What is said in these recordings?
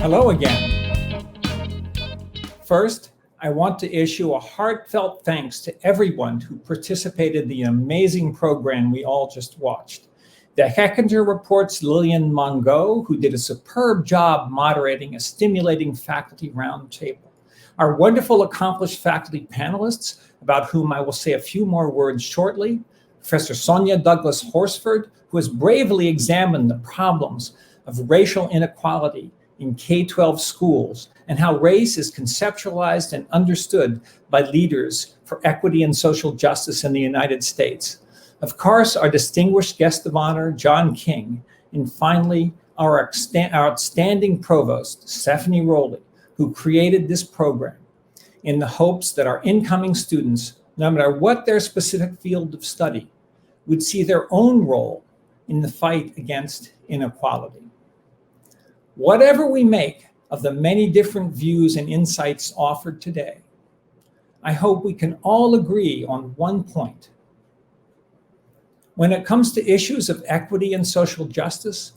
Hello again. First, I want to issue a heartfelt thanks to everyone who participated in the amazing program we all just watched. The Hechinger Report's Lillian Mongo, who did a superb job moderating a stimulating faculty roundtable. Our wonderful accomplished faculty panelists, about whom I will say a few more words shortly. Professor Sonia Douglas Horsford, who has bravely examined the problems of racial inequality in K-12 schools and how race is conceptualized and understood by leaders for equity and social justice in the United States. Of course, our distinguished guest of honor, John King, and finally, our outstanding provost, Stephanie Rowley, who created this program in the hopes that our incoming students, no matter what their specific field of study, would see their own role in the fight against inequality. Whatever we make of the many different views and insights offered today, I hope we can all agree on one point. When it comes to issues of equity and social justice,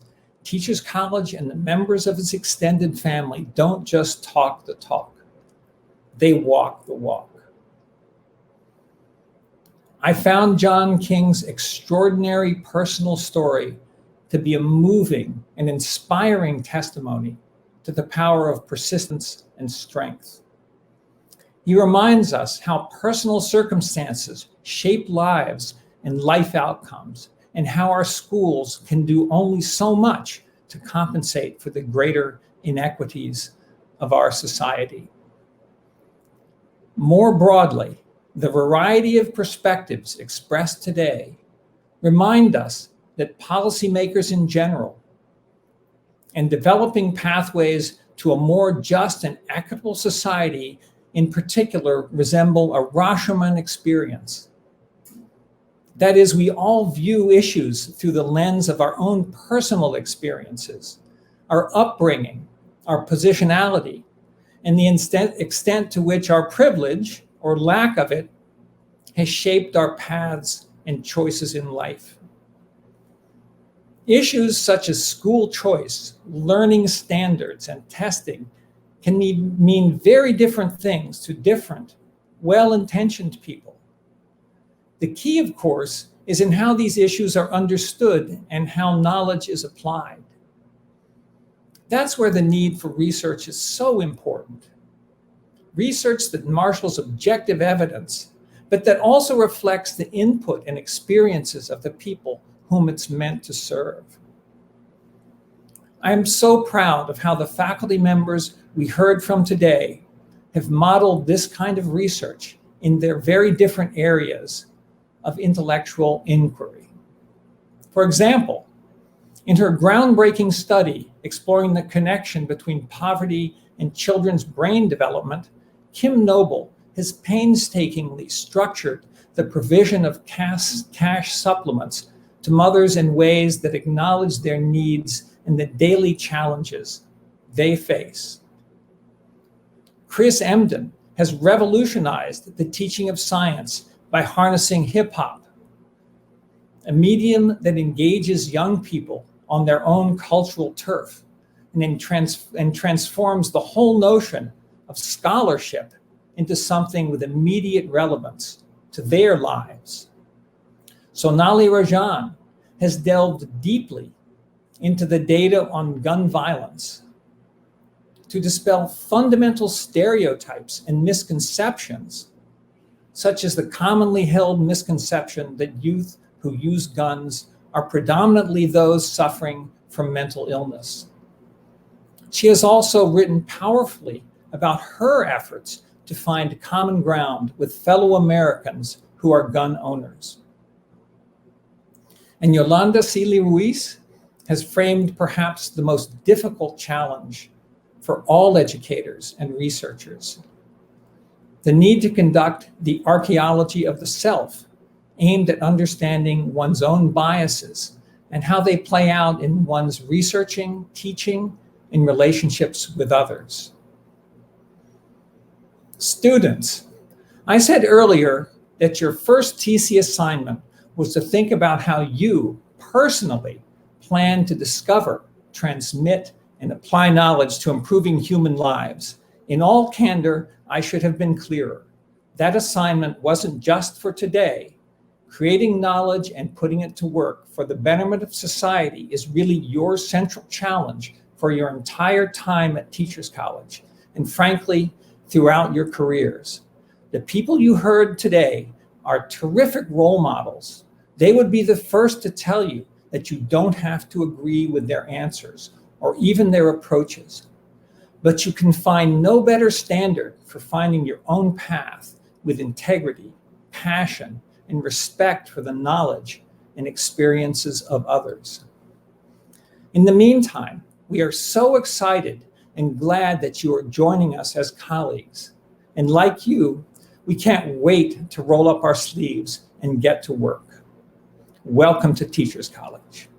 Teachers College and the members of its extended family don't just talk the talk, they walk the walk. I found John King's extraordinary personal story to be a moving and inspiring testimony to the power of persistence and strength. He reminds us how personal circumstances shape lives and life outcomes, and how our schools can do only so much to compensate for the greater inequities of our society. More broadly, the variety of perspectives expressed today remind us that policymakers in general and developing pathways to a more just and equitable society in particular resemble a Rashomon experience. That is, we all view issues through the lens of our own personal experiences, our upbringing, our positionality, and the extent to which our privilege or lack of it has shaped our paths and choices in life. Issues such as school choice, learning standards, and testing can mean very different things to different, well-intentioned people. The key, of course, is in how these issues are understood and how knowledge is applied. That's where the need for research is so important. Research that marshals objective evidence, but that also reflects the input and experiences of the people whom it's meant to serve. I am so proud of how the faculty members we heard from today have modeled this kind of research in their very different areas of intellectual inquiry. For example, in her groundbreaking study exploring the connection between poverty and children's brain development, Kim Noble has painstakingly structured the provision of cash supplements to mothers in ways that acknowledge their needs and the daily challenges they face. Chris Emdin has revolutionized the teaching of science by harnessing hip-hop, a medium that engages young people on their own cultural turf and transforms the whole notion of scholarship into something with immediate relevance to their lives. Sonali Rajan has delved deeply into the data on gun violence to dispel fundamental stereotypes and misconceptions, such as the commonly held misconception that youth who use guns are predominantly those suffering from mental illness. She has also written powerfully about her efforts to find common ground with fellow Americans who are gun owners. And Yolanda Seeley Ruiz has framed perhaps the most difficult challenge for all educators and researchers: the need to conduct the archaeology of the self, aimed at understanding one's own biases and how they play out in one's researching, teaching, and relationships with others. Students, I said earlier that your first TC assignment was to think about how you personally plan to discover, transmit, and apply knowledge to improving human lives. In all candor, I should have been clearer. That assignment wasn't just for today. Creating knowledge and putting it to work for the betterment of society is really your central challenge for your entire time at Teachers College, and frankly, throughout your careers. The people you heard today are terrific role models. They would be the first to tell you that you don't have to agree with their answers or even their approaches. But you can find no better standard for finding your own path with integrity, passion, and respect for the knowledge and experiences of others. In the meantime, we are so excited and glad that you are joining us as colleagues. And like you, we can't wait to roll up our sleeves and get to work. Welcome to Teachers College.